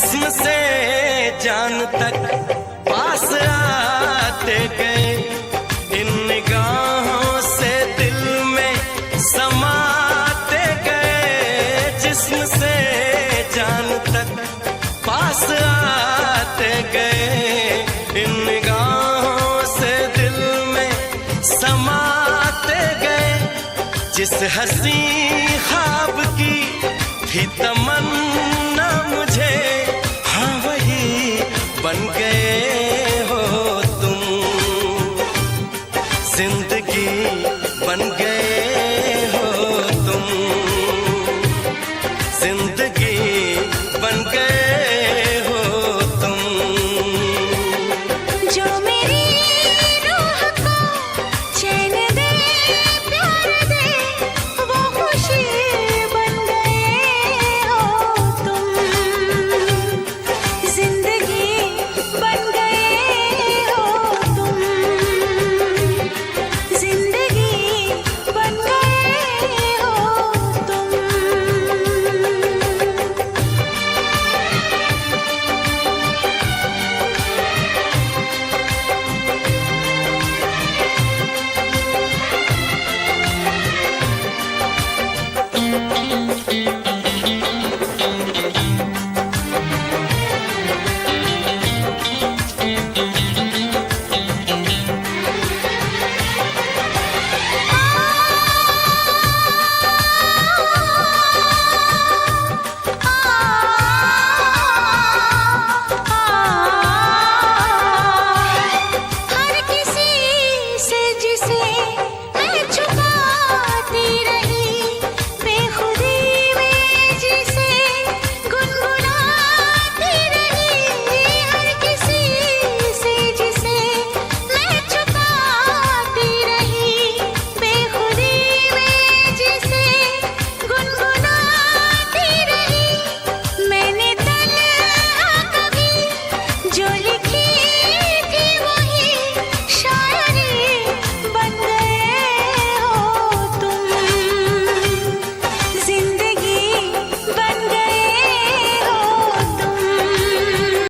जिस्म से जान तक पास आते गए, इन निगाहों से दिल में समाते गए। जिस्म से जान तक पास आते गए, इन निगाहों से दिल में समाते गए। जिस हंसी ख्वाब की थी तमन्ना मुझे,